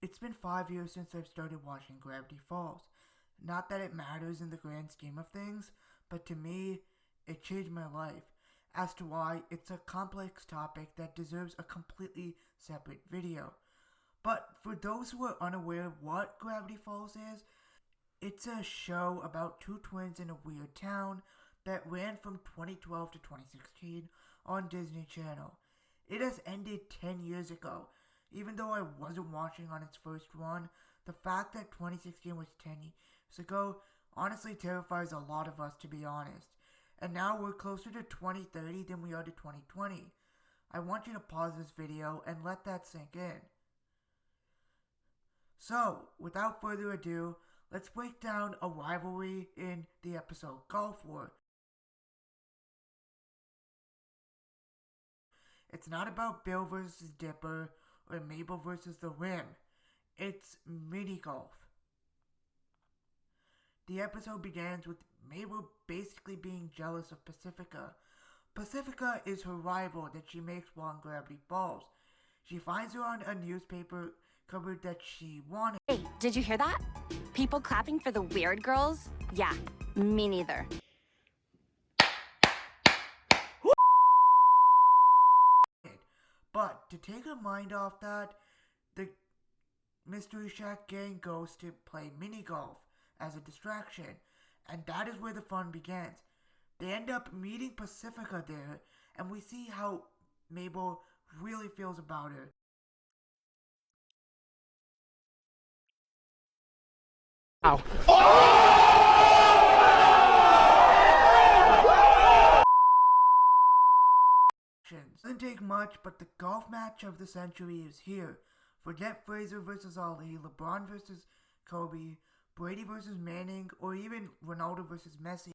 It's been 5 years since I've started watching Gravity Falls. Not that it matters in the grand scheme of things, but to me, it changed my life. As to why, it's a complex topic that deserves a completely separate video. But for those who are unaware of what Gravity Falls is, it's a show about two twins in a weird town that ran from 2012 to 2016 on Disney Channel. It has ended 10 years ago. Even though I wasn't watching on its first run, the fact that 2016 was 10 years ago honestly terrifies a lot of us, to be honest. And now we're closer to 2030 than we are to 2020. I want you to pause this video and let that sink in. So, without further ado, let's break down a rivalry in the episode Golf War. It's not about Bill versus Dipper or Mabel versus the Rim. It's mini golf. The episode begins with Mabel basically being jealous of Pacifica. Pacifica is her rival that she makes while in Gravity Falls. She finds her on a newspaper cover that she wanted. Hey, did you hear that? People clapping for the weird girls? Yeah, me neither. But to take her mind off that, the Mystery Shack gang goes to play mini golf as a distraction, and that is where the fun begins. They end up meeting Pacifica there, and we see how Mabel really feels about her. Ow. Doesn't take much, but the golf match of the century is here. Forget Fraser versus Ali, LeBron versus Kobe, Brady versus Manning, or even Ronaldo versus Messi.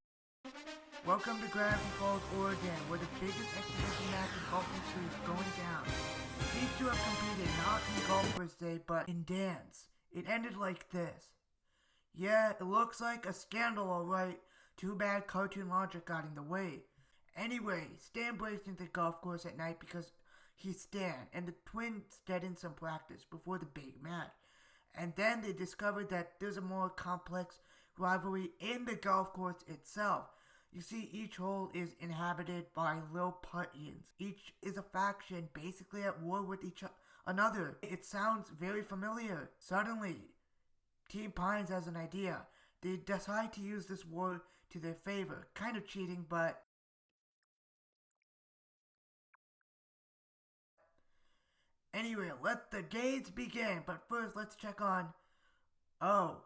Welcome to Gravity Falls, Oregon, where the biggest exhibition match in golf history is going down. These two have competed not in golf per se, but in dance. It ended like this. Yeah, it looks like a scandal, alright. Too bad cartoon logic got in the way. Anyway, Stan breaks into the golf course at night because he's Stan, and the twins get in some practice before the big match. And then they discover that there's a more complex rivalry in the golf course itself. You see, each hole is inhabited by little puttians. Each is a faction basically at war with each another. It sounds very familiar. Suddenly, Team Pines has an idea. They decide to use this war to their favor. Kind of cheating, but anyway, let the games begin. But first, let's check on... Oh.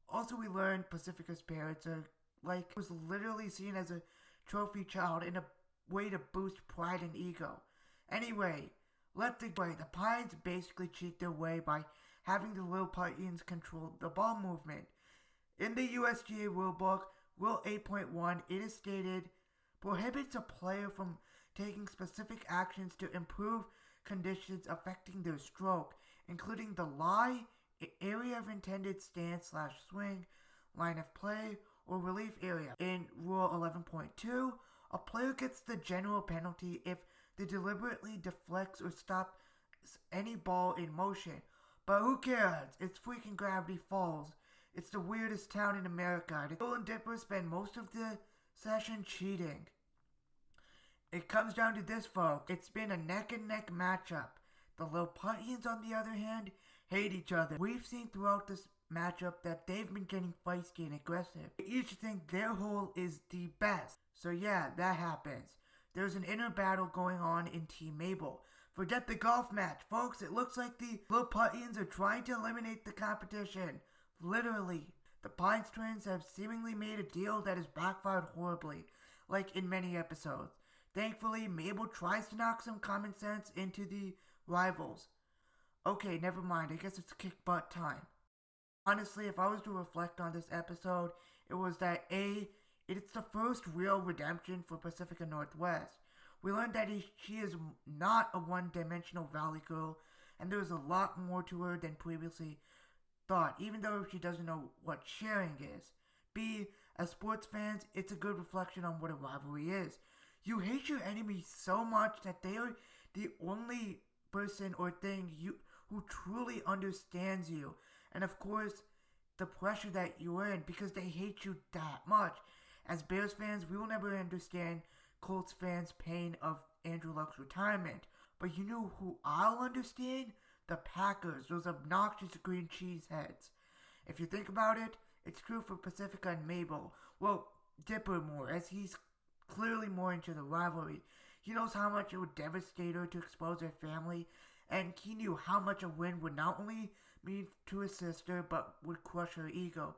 Also, we learned Pacifica's parents are, was literally seen as a trophy child in a way to boost pride and ego. Anyway, the Pines basically cheat their way by having the little puttians control the ball movement. In the USGA rulebook, Rule 8.1, it is stated, prohibits a player from taking specific actions to improve conditions affecting their stroke, including the lie, area of intended stance/swing, line of play, or relief area. In Rule 11.2, a player gets the general penalty if they deliberately deflects or stops any ball in motion. But who cares? It's freaking Gravity Falls. It's the weirdest town in America. Bill and Dipper spend most of the session cheating. It comes down to this, folks. It's been a neck-and-neck matchup. The little puttians, on the other hand, hate each other. We've seen throughout this matchup that they've been getting feisty and aggressive. They each think their hole is the best. So yeah, that happens. There's an inner battle going on in Team Mabel. Forget the golf match, folks. It looks like the little puttians are trying to eliminate the competition. Literally. The Pines twins have seemingly made a deal that has backfired horribly, like in many episodes. Thankfully, Mabel tries to knock some common sense into the rivals. Okay, never mind. I guess it's kick butt time. Honestly, if I was to reflect on this episode, it was that it's the first real redemption for Pacifica Northwest. We learned that she is not a one-dimensional valley girl, and there's a lot more to her than previously thought, even though she doesn't know what sharing is. B, as sports fans, it's a good reflection on what a rivalry is. You hate your enemy so much that they are the only person or thing who truly understands you. And of course, the pressure that you're in because they hate you that much. As Bears fans, we will never understand Colts fans' pain of Andrew Luck's retirement. But you know who I'll understand? The Packers, those obnoxious green cheese heads. If you think about it, it's true for Pacifica and Mabel. Well, Dipper more, as he's clearly more into the rivalry. He knows how much it would devastate her to expose her family, and he knew how much a win would not only mean to his sister, but would crush her ego.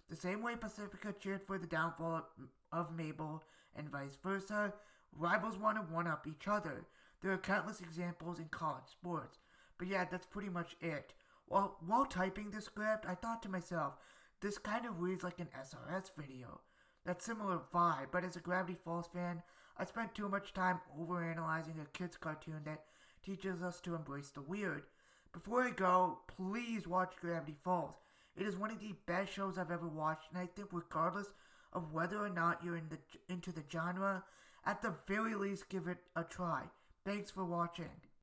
The same way Pacifica cheered for the downfall of Mabel, and vice versa, rivals want to one-up each other. There are countless examples in college sports. But yeah, that's pretty much it. While typing this script, I thought to myself, this kind of reads like an SRS video. That similar vibe, but as a Gravity Falls fan, I spent too much time overanalyzing a kid's cartoon that teaches us to embrace the weird. Before I go, please watch Gravity Falls. It is one of the best shows I've ever watched, and I think regardless of whether or not you're into the genre, at the very least give it a try. Thanks for watching.